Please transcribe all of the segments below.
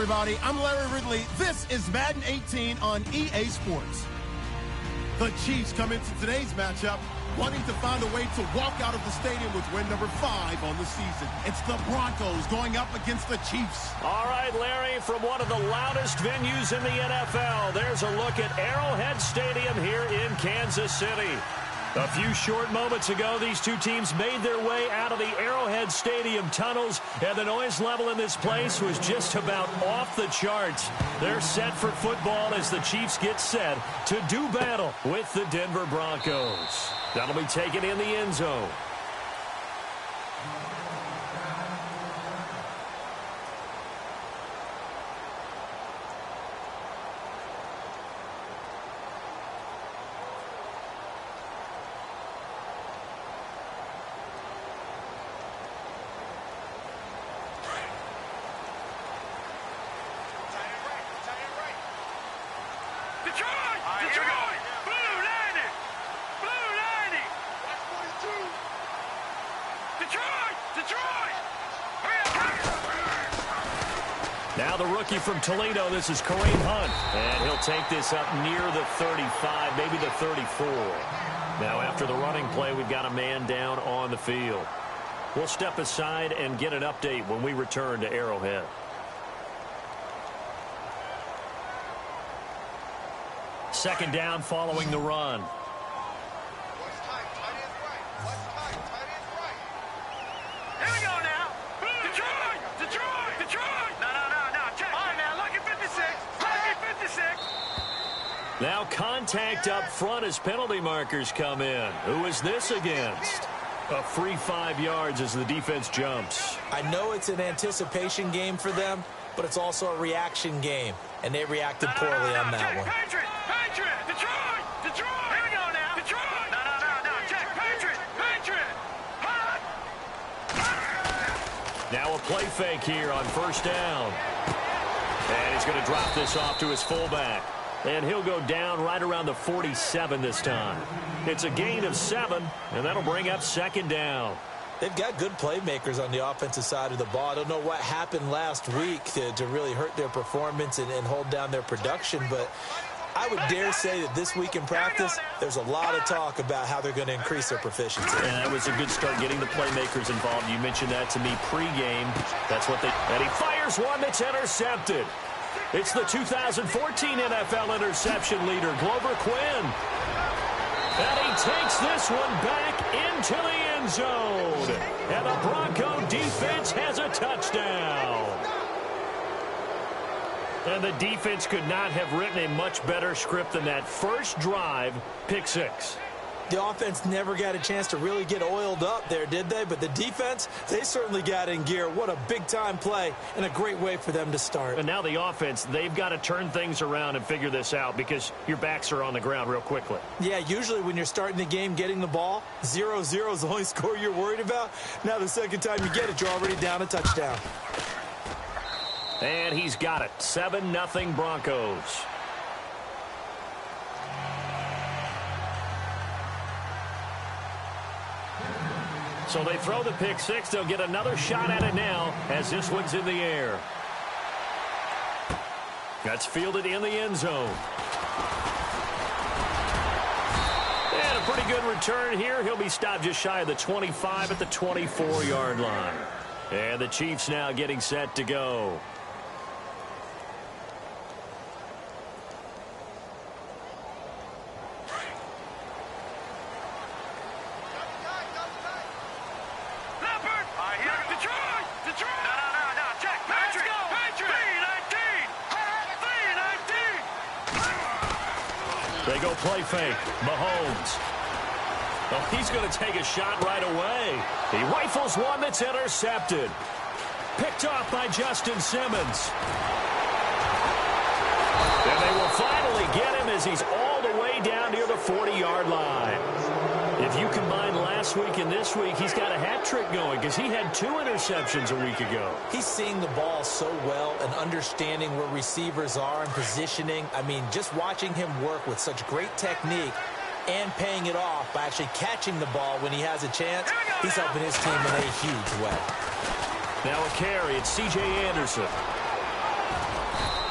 everybody. I'm Larry Ridley. This is Madden 18 on EA Sports. The Chiefs come into today's matchup wanting to find a way to walk out of the stadium with win number 5 on the season. It's the Broncos going up against the Chiefs. All right, Larry, from one of the loudest venues in the NFL, there's a look at Arrowhead Stadium here in Kansas City. A few short moments ago, these two teams made their way out of the Arrowhead Stadium tunnels, and the noise level in this place was just about off the charts. They're set for football as the Chiefs get set to do battle with the Denver Broncos. That'll be taken in the end zone. Now the rookie from Toledo, this is Kareem Hunt, and he'll take this up near the 35, maybe the 34. Now after the running play, we've got a man down on the field. We'll step aside and get an update when we return to Arrowhead. Second down following the run. Now contact up front as penalty markers come in. Who is this against? A free 5 yards as the defense jumps. I know it's an anticipation game for them, but it's also a reaction game, and they reacted poorly on that one. Patriot! Detroit! Here we go now! Detroit! No, check! Patriot! Now a play fake here on first down. And he's going to drop this off to his fullback. And he'll go down right around the 47 this time. It's a gain of 7, and that'll bring up second down. They've got good playmakers on the offensive side of the ball. I don't know what happened last week to really hurt their performance and hold down their production, but I would dare say that this week in practice, there's a lot of talk about how they're going to increase their proficiency. And that was a good start getting the playmakers involved. You mentioned that to me pregame. That's what they... And he fires one that's intercepted. It's the 2014 NFL interception leader, Glover Quinn. And he takes this one back into the end zone. And the Bronco defense has a touchdown. And the defense could not have written a much better script than that first drive, pick 6. The offense never got a chance to really get oiled up there, did they? But the defense, they certainly got in gear. What a big-time play and a great way for them to start. And now the offense, they've got to turn things around and figure this out because your backs are on the ground real quickly. Yeah, usually when you're starting the game getting the ball, 0-0 is the only score you're worried about. Now the second time you get it, you're already down a touchdown. And he's got it. 7-0 Broncos. So they throw the pick 6. They'll get another shot at it now as this one's in the air. That's fielded in the end zone. And a pretty good return here. He'll be stopped just shy of the 25 at the 24-yard line. And the Chiefs now getting set to go. They go play fake. Mahomes. Oh, he's going to take a shot right away. He rifles one that's intercepted. Picked off by Justin Simmons. And they will finally get him as he's all the way down near the 40-yard line. If you combine last week and this week, he's got a hat trick going because he had 2 interceptions a week ago. He's seeing the ball so well and understanding where receivers are and positioning. I mean, just watching him work with such great technique and paying it off by actually catching the ball when he has a chance, he's helping his team in a huge way. Now a carry. It's C.J. Anderson.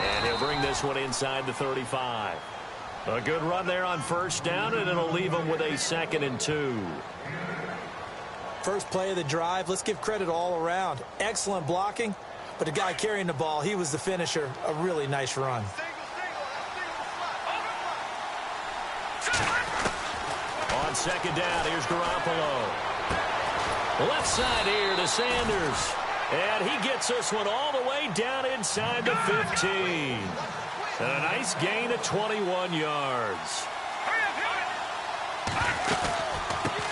And he'll bring this one inside the 35. A good run there on first down, and it'll leave him with a 2nd and 2. First play of the drive, let's give credit all around. Excellent blocking, but the guy carrying the ball, he was the finisher. A really nice run. On 2nd down, here's Garoppolo. Left side here to Sanders. And he gets this one all the way down inside the 15. And a nice gain of 21 yards.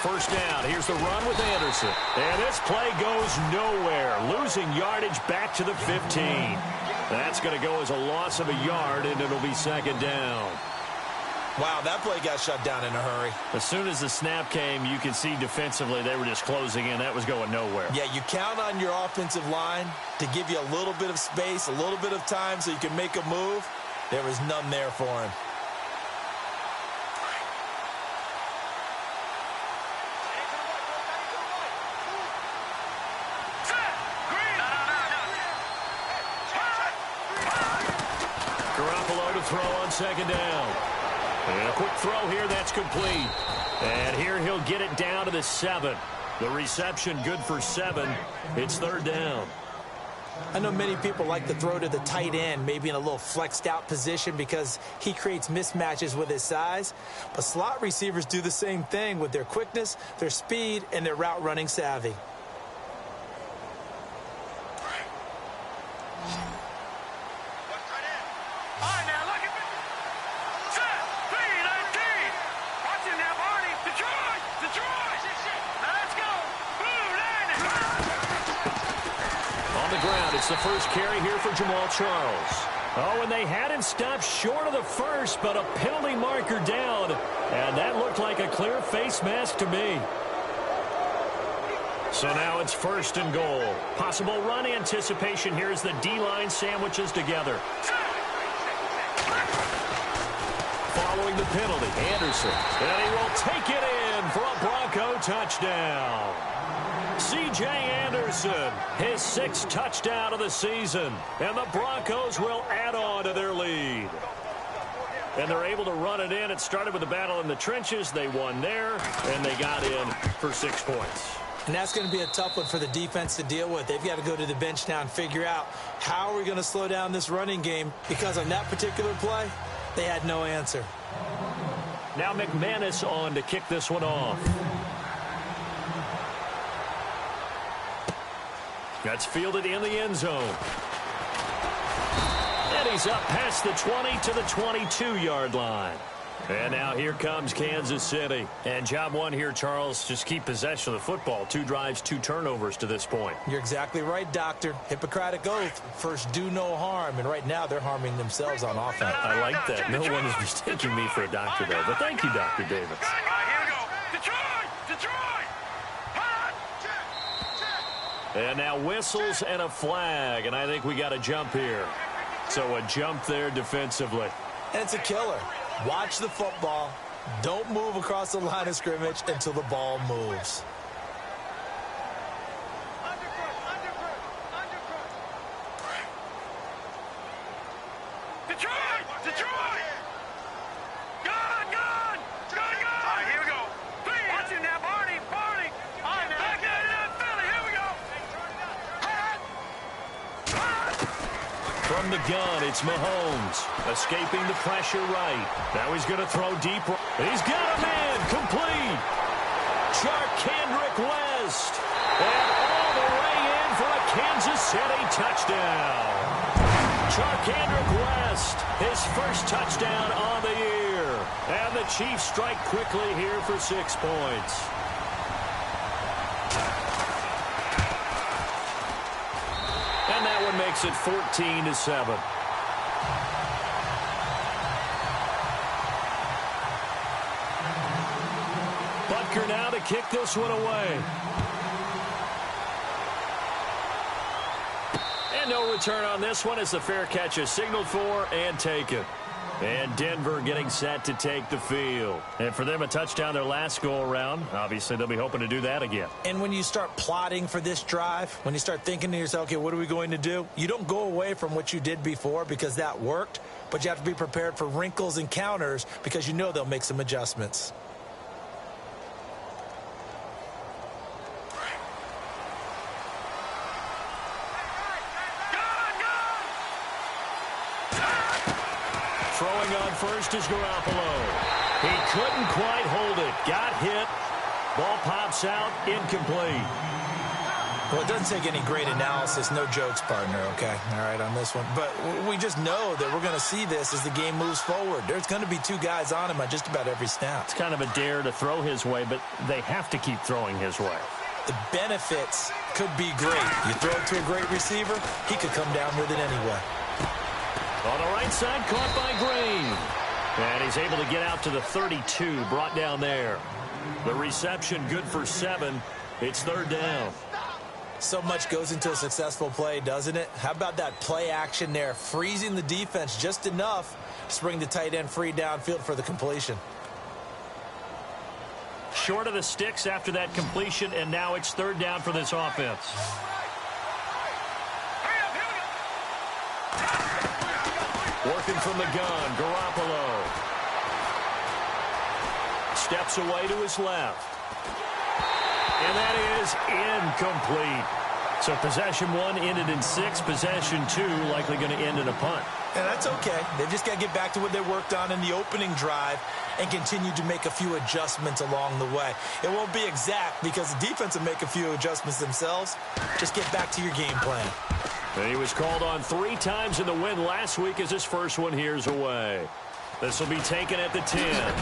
First down, here's the run with Anderson. And this play goes nowhere, losing yardage back to the 15. That's going to go as a loss of a yard, and it'll be 2nd down. Wow, that play got shut down in a hurry. As soon as the snap came, you could see defensively they were just closing in. That was going nowhere. Yeah, you count on your offensive line to give you a little bit of space, a little bit of time so you can make a move. There was none there for him. Garoppolo to throw on 2nd down. And a quick throw here, that's complete. And here he'll get it down to the 7. The reception good for 7. It's 3rd down. I know many people like to throw to the tight end, maybe in a little flexed out position because he creates mismatches with his size. But slot receivers do the same thing with their quickness, their speed, and their route running savvy. It's the first carry here for Jamal Charles. Oh, and they had him stopped short of the first, but a penalty marker down. And that looked like a clear face mask to me. So now it's 1st and goal. Possible run anticipation here as the D-line sandwiches together. Following the penalty, Anderson. And he will take it in for a Bronco touchdown. C.J. Anderson, his 6th touchdown of the season. And the Broncos will add on to their lead. And they're able to run it in. It started with a battle in the trenches. They won there, and they got in for 6 points. And that's going to be a tough one for the defense to deal with. They've got to go to the bench now and figure out how are we going to slow down this running game, because on that particular play, they had no answer. Now McManus on to kick this one off. That's fielded in the end zone. And he's up past the 20 to the 22-yard line. And now here comes Kansas City. And job one here, Charles, just keep possession of the football. 2 drives, 2 turnovers to this point. You're exactly right, Doctor. Hippocratic oath. First, do no harm. And right now, they're harming themselves on offense. I like that. No one is mistaking me for a doctor there. But thank you, Dr. Davis. Here we go. Detroit! Detroit! And now whistles and a flag. And I think we got a jump here. So a jump there defensively. And it's a killer. Watch the football. Don't move across the line of scrimmage until the ball moves. Detroit! Detroit! Gone! Gone! Gone! All right, here we go. Watch him now, Barney! Barney! All right, now. Back in Philly. Here we go. From the gun, it's Mahomes. Escaping the pressure right. Now he's going to throw deep. He's got a man. Complete. Charkandrick West. And all the way in for a Kansas City touchdown. Charkandrick West, his first touchdown on the year. And the Chiefs strike quickly here for 6 points. And that one makes it 14-7. Butker now to kick this one away. And no return on this one as the fair catch is signaled for and taken. And Denver getting set to take the field. And for them, a touchdown their last go-around. Obviously, they'll be hoping to do that again. And when you start plotting for this drive, when you start thinking to yourself, okay, what are we going to do? You don't go away from what you did before because that worked, but you have to be prepared for wrinkles and counters because you know they'll make some adjustments. Throwing on first is Garoppolo. He couldn't quite hold it. Got hit. Ball pops out. Incomplete. Well, it doesn't take any great analysis. No jokes, partner, okay? All right, on this one. But we just know that we're going to see this as the game moves forward. There's going to be two guys on him on just about every snap. It's kind of a dare to throw his way, but they have to keep throwing his way. The benefits could be great. You throw it to a great receiver, he could come down with it anyway. On the right side, caught by Green. And he's able to get out to the 32, brought down there. The reception good for 7. It's third down. So much goes into a successful play, doesn't it? How about that play action there, freezing the defense just enough to bring the tight end free downfield for the completion. Short of the sticks after that completion, and now it's third down for this offense. Working from the gun, Garoppolo. Steps away to his left. And that is incomplete. So possession 1 ended in 6. Possession 2 likely going to end in a punt. And that's okay. They've just got to get back to what they worked on in the opening drive and continue to make a few adjustments along the way. It won't be exact because the defense will make a few adjustments themselves. Just get back to your game plan. And he was called on 3 times in the win last week as his first one here's away. This will be taken at the 10.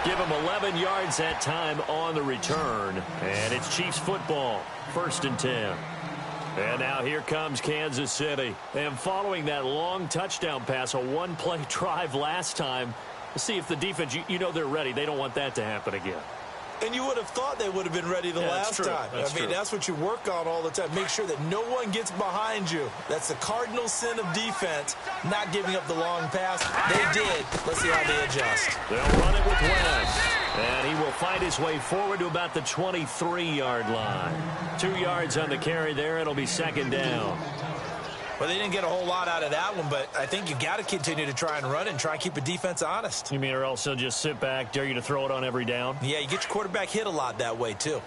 Give him 11 yards that time on the return. And it's Chiefs football, 1st and 10. And now here comes Kansas City. And following that long touchdown pass, a one-play drive last time, let's see if the defense, you know they're ready. They don't want that to happen again. And you would have thought they would have been ready the last time. That's what you work on all the time. Make sure that no one gets behind you. That's the cardinal sin of defense, not giving up the long pass. They did. Let's see how they adjust. They'll run it with Wentz. And he will find his way forward to about the 23-yard line. 2 yards on the carry there. It'll be second down. Well, they didn't get a whole lot out of that one, but I think you got to continue to try and run and try and keep a defense honest. You mean or else they'll just sit back, dare you to throw it on every down? Yeah, you get your quarterback hit a lot that way, too. All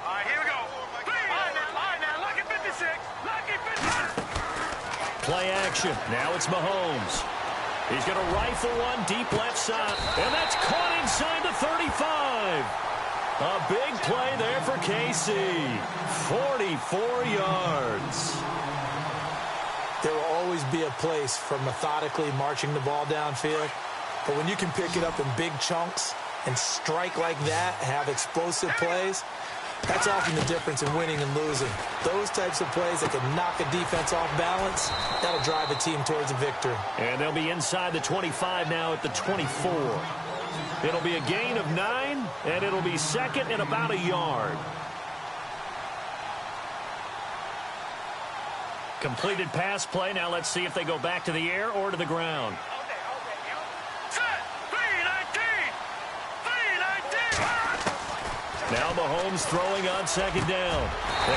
right, here we go. All right, now, lucky 56. Lucky 56. Play action. Now it's Mahomes. He's going to rifle one deep left side, and that's caught inside the 35. A big play there for KC. 44 yards. There will always be a place for methodically marching the ball downfield. But when you can pick it up in big chunks and strike like that, have explosive plays, that's often the difference in winning and losing. Those types of plays that can knock a defense off balance, that'll drive a team towards a victory. And they'll be inside the 25 now at the 24. It'll be a gain of 9, and it'll be second and about a yard. Completed pass play. Now let's see if they go back to the air or to the ground. Now Mahomes throwing on second down.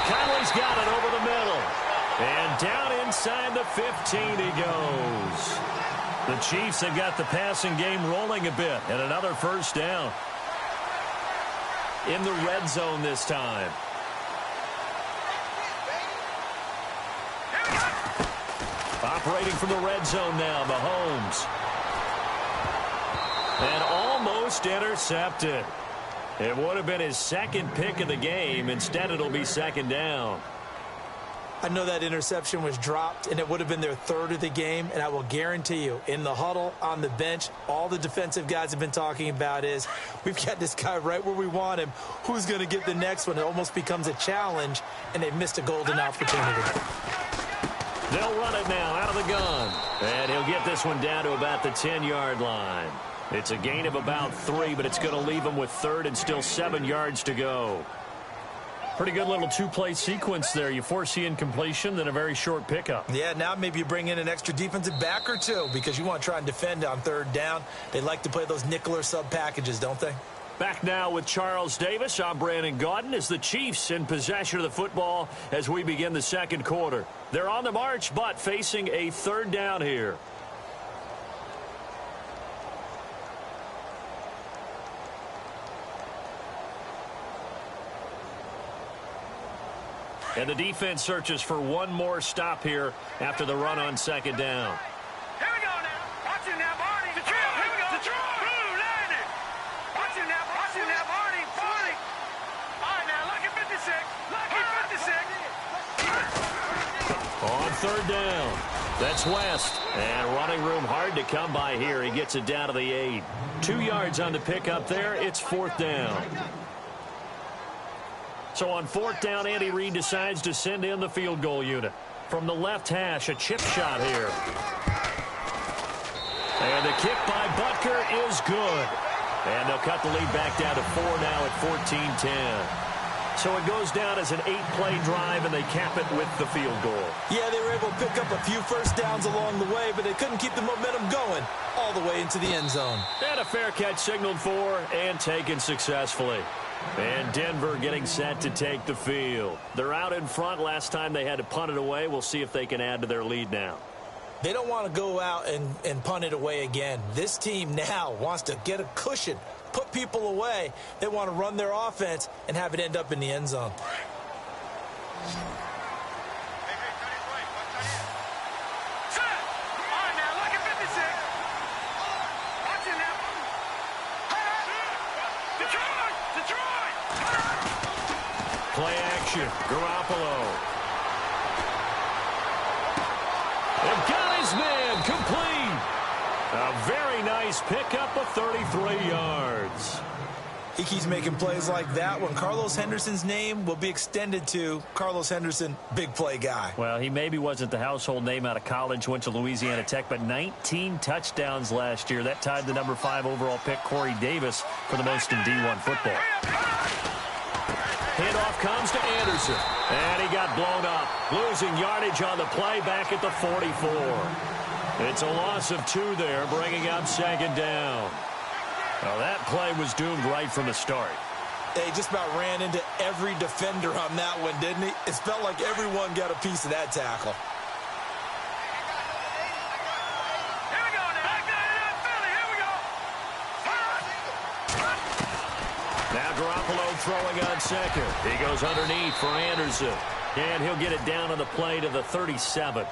Conley's got it over the middle. And down inside the 15 he goes. The Chiefs have got the passing game rolling a bit. And another first down. In the red zone this time. Operating from the red zone now, Mahomes. And almost intercepted. It would have been his second pick of the game. Instead, it'll be second down. I know that interception was dropped, and it would have been their third of the game, and I will guarantee you, in the huddle, on the bench, all the defensive guys have been talking about is, we've got this guy right where we want him. Who's going to get the next one? It almost becomes a challenge, and they've missed a golden opportunity. They'll run it now out of the gun. And he'll get this one down to about the 10-yard line. It's a gain of about 3, but it's going to leave him with third and still 7 yards to go. Pretty good little two-play sequence there. You force the incompletion, then a very short pickup. Yeah, now maybe you bring in an extra defensive back or two because you want to try and defend on third down. They like to play those nickel or sub packages, don't they? Back now with Charles Davis. I'm Brandon Gaudin as the Chiefs in possession of the football as we begin the second quarter. They're on the march, but facing a third down here. And the defense searches for one more stop here after the run on second down. Here we go now. Watch it now, Barney. Detroit. Here we go. Detroit. Blue landed. Watch it now. Watch it now, Barney. Barney. All right, now, lucky 56. Lucky 56. On third down. That's West. And running room hard to come by here. He gets it down to the 8. 2 yards on the pickup there. It's fourth down. So on fourth down, Andy Reid decides to send in the field goal unit. From the left hash, a chip shot here. And the kick by Butker is good. And they'll cut the lead back down to 4 now at 14-10. So it goes down as an 8-play drive, and they cap it with the field goal. Yeah, they were able to pick up a few first downs along the way, but they couldn't keep the momentum going all the way into the end zone. And a fair catch signaled for and taken successfully. And Denver getting set to take the field. They're out in front. Last time they had to punt it away. We'll see if they can add to their lead now. They don't want to go out and punt it away again. This team now wants to get a cushion, put people away. They want to run their offense and have it end up in the end zone. Play action. Garoppolo. And got his man complete. A very nice pickup of 33 yards. He keeps making plays like that when Carlos Henderson's name will be extended to Carlos Henderson, big play guy. Well, he maybe wasn't the household name out of college, went to Louisiana Tech, but 19 touchdowns last year. That tied the number 5 overall pick, Corey Davis, for the most in D1 football. Handoff comes to Anderson, and he got blown up. Losing yardage on the play back at the 44. It's a loss of 2 there, bringing up second down. Well, that play was doomed right from the start. He just about ran into every defender on that one, didn't he? It felt like everyone got a piece of that tackle. Here we go now. Back down in Philly. Here we go. Now Garoppolo throwing on second. He goes underneath for Anderson. And he'll get it down on the play to the 37.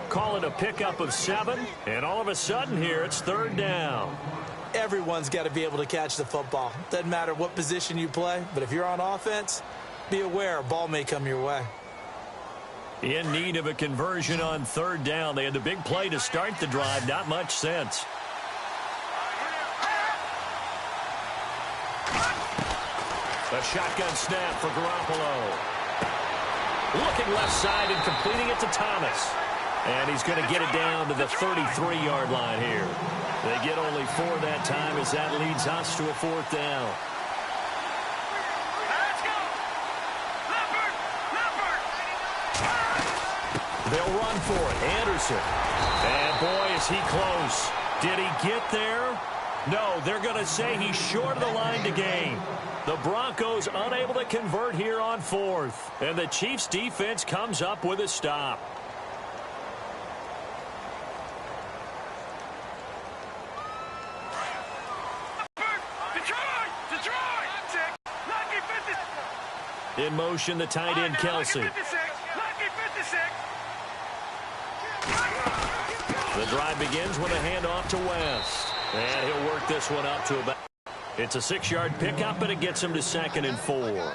Call it a pickup of 7. And all of a sudden here, it's third down. Everyone's got to be able to catch the football. Doesn't matter what position you play, but if you're on offense, be aware a ball may come your way. In need of a conversion on third down. They had the big play to start the drive. Not much sense. A shotgun snap for Garoppolo. Looking left side and completing it to Thomas. And he's going to get it down to the 33-yard line here. They get only 4 that time as that leads us to a fourth down. Let's go. Leopard. They'll run for it. Anderson. And boy, is he close. Did he get there? No, they're going to say he's short of the line to gain. The Broncos unable to convert here on fourth. And the Chiefs defense comes up with a stop. In motion, the tight end, Kelsey. The drive begins with a handoff to West. And he'll work this one up to about... It's a 6-yard pickup, and it gets him to 2nd and 4.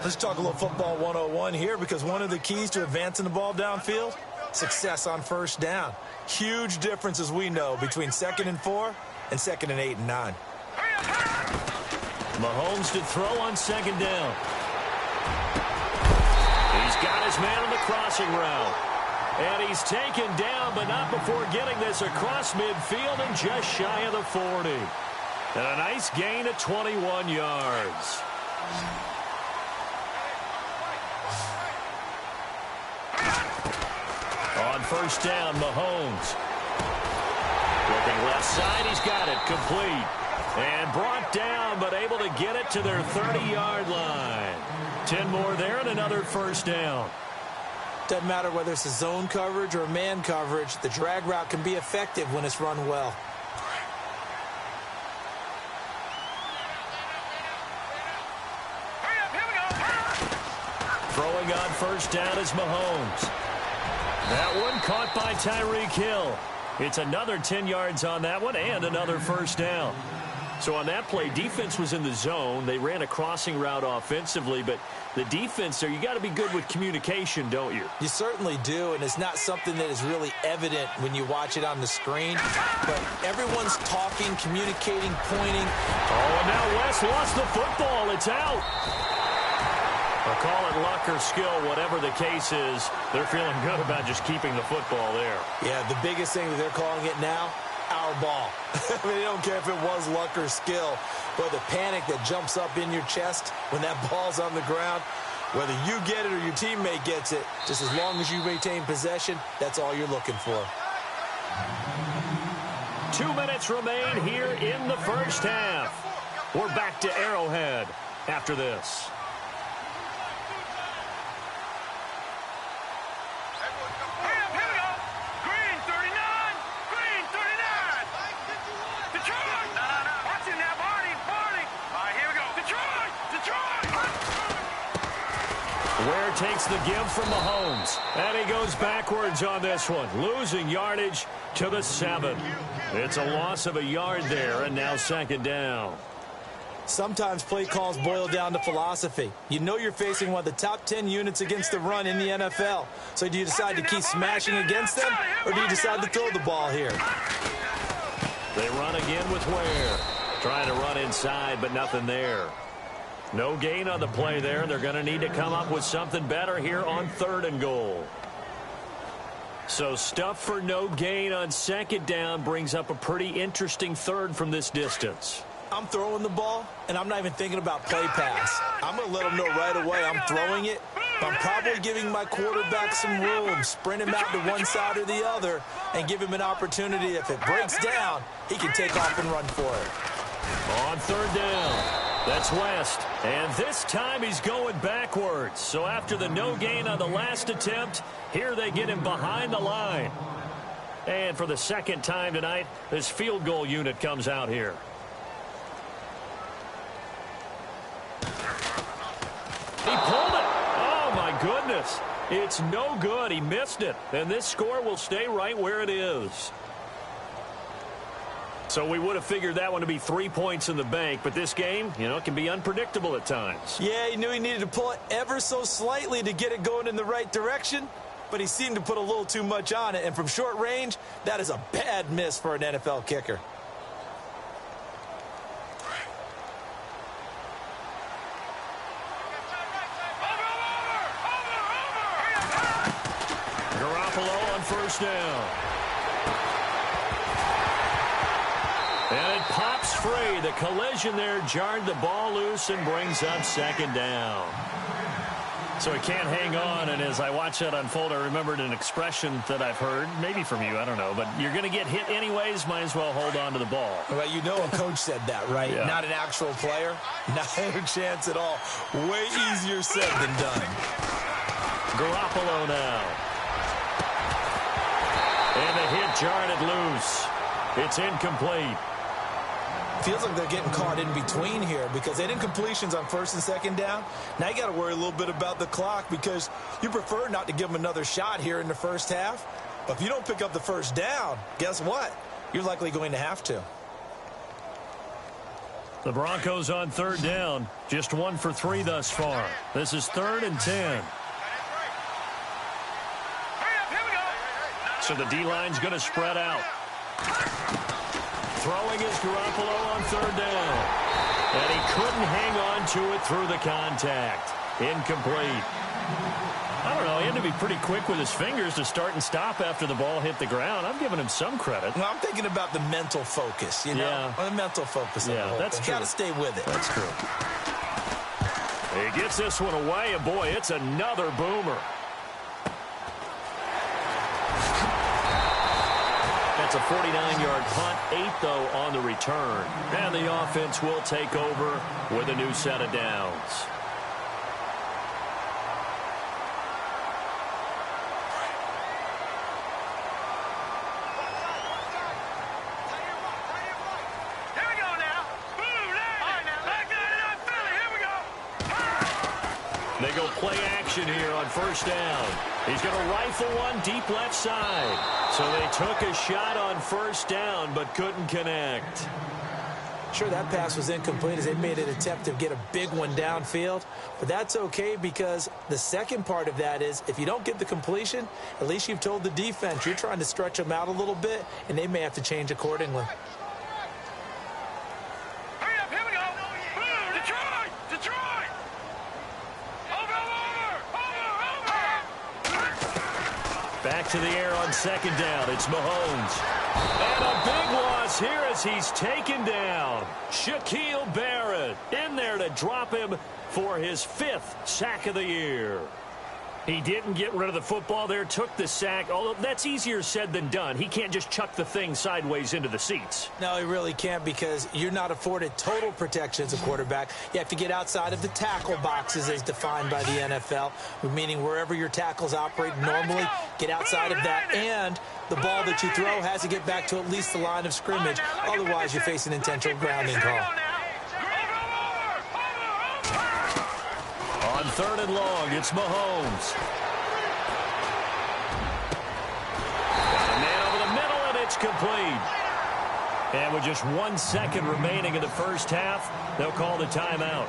Let's talk a little football 101 here, because one of the keys to advancing the ball downfield, success on first down. Huge difference, as we know, between 2nd and 4 and 2nd and 8 and 9. Mahomes to throw on second down. He's got his man on the crossing route. And he's taken down, but not before getting this across midfield and just shy of the 40. And a nice gain of 21 yards. first down, Mahomes. Looking left side, he's got it, complete. And brought down, but able to get it to their 30-yard line. 10 more there and another first down. Doesn't matter whether it's a zone coverage or man coverage, the drag route can be effective when it's run well. Throwing on first down is Mahomes. That one caught by Tyreek Hill. It's another 10 yards on that one and another first down. So on that play, defense was in the zone. They ran a crossing route offensively, but the defense there, you got to be good with communication, don't you? You certainly do, and it's not something that is really evident when you watch it on the screen. But everyone's talking, communicating, pointing. Oh, and now West lost the football. It's out. Or call it luck or skill, whatever the case is, they're feeling good about just keeping the football there. Yeah, the biggest thing that they're calling it now, our ball. I mean, they don't care if it was luck or skill, but the panic that jumps up in your chest when that ball's on the ground, whether you get it or your teammate gets it, just as long as you maintain possession, that's all you're looking for. 2 minutes remain here in the first half. We're back to Arrowhead after this. Ware takes the give from Mahomes. And he goes backwards on this one, losing yardage to the 7. It's a loss of a yard there, and now second down. Sometimes play calls boil down to philosophy. You know you're facing one of the top 10 units against the run in the NFL. So do you decide to keep smashing against them, or do you decide to throw the ball here? They run again with Ware. Trying to run inside, but nothing there. No gain on the play there. They're going to need to come up with something better here on 3rd and goal. So stuff for no gain on second down brings up a pretty interesting third from this distance. I'm throwing the ball, and I'm not even thinking about play pass. I'm going to let them know right away I'm throwing it. I'm probably giving my quarterback some room, sprint him out to one side or the other, and give him an opportunity. If it breaks down, he can take off and run for it. On 3rd down. That's West, and this time he's going backwards. So after the no gain on the last attempt, here they get him behind the line. And for the second time tonight, this field goal unit comes out here. He pulled it. Oh, my goodness. It's no good. He missed it, and this score will stay right where it is. So we would have figured that one to be 3 points in the bank, but this game, you know, can be unpredictable at times. Yeah, he knew he needed to pull it ever so slightly to get it going in the right direction, but he seemed to put a little too much on it, and from short range, that is a bad miss for an NFL kicker. Garoppolo on first down. And it pops free. The collision there jarred the ball loose and brings up second down. So he can't hang on, and as I watch that unfold, I remembered an expression that I've heard, maybe from you, I don't know, but you're going to get hit anyways, might as well hold on to the ball. Well, you know a coach said that, right? Yeah. Not an actual player. Not a chance at all. Way easier said than done. Garoppolo now. And the hit jarred it loose. It's incomplete. Feels like they're getting caught in between here because they didn't completions on 1st and 2nd down. Now you got to worry a little bit about the clock because you prefer not to give them another shot here in the first half. But if you don't pick up the first down, guess what? You're likely going to have to. The Broncos on 3rd down. Just 1 for 3 thus far. This is 3rd and 10. So the D-line's going to spread out. Throwing is Garoppolo on 3rd down. And he couldn't hang on to it through the contact. Incomplete. I don't know. He had to be pretty quick with his fingers to start and stop after the ball hit the ground. I'm giving him some credit. Well, I'm thinking about the mental focus, you know? Yeah. The mental focus. Yeah, that's true. Got to stay with it. That's true. He gets this one away, and boy, it's another boomer. It's a 49-yard punt, 8 though on the return. And the offense will take over with a new set of downs. They go play action here on first down. He's going to rifle one deep left side. So they took a shot on first down but couldn't connect. Sure, that pass was incomplete as they made an attempt to get a big one downfield. But that's okay because the second part of that is if you don't get the completion, at least you've told the defense you're trying to stretch them out a little bit, and they may have to change accordingly. Back to the air on second down. It's Mahomes. And a big loss here as he's taken down. Shaquille Barrett in there to drop him for his 5th sack of the year. He didn't get rid of the football there, took the sack, although that's easier said than done. He can't just chuck the thing sideways into the seats. No, he really can't because you're not afforded total protection as a quarterback. You have to get outside of the tackle boxes as defined by the NFL, meaning wherever your tackles operate normally, get outside of that, and the ball that you throw has to get back to at least the line of scrimmage. Otherwise, you face an intentional grounding call. On 3rd and long, it's Mahomes. Got a man over the middle, and it's complete. And with just 1 second remaining in the first half, they'll call the timeout.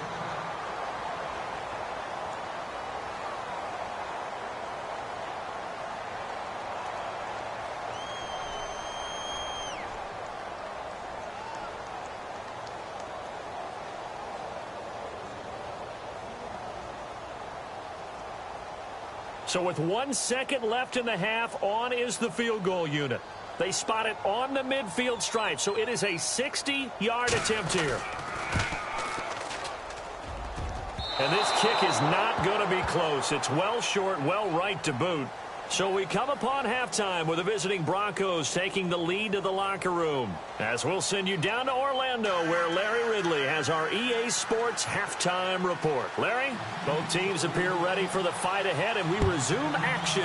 So with 1 second left in the half, on is the field goal unit. They spot it on the midfield stripe, so it is a 60-yard attempt here. And this kick is not going to be close. It's well short, well right to boot. So we come upon halftime with the visiting Broncos taking the lead to the locker room. As we'll send you down to Orlando where Larry Ridley has our EA Sports halftime report. Larry, both teams appear ready for the fight ahead, and we resume action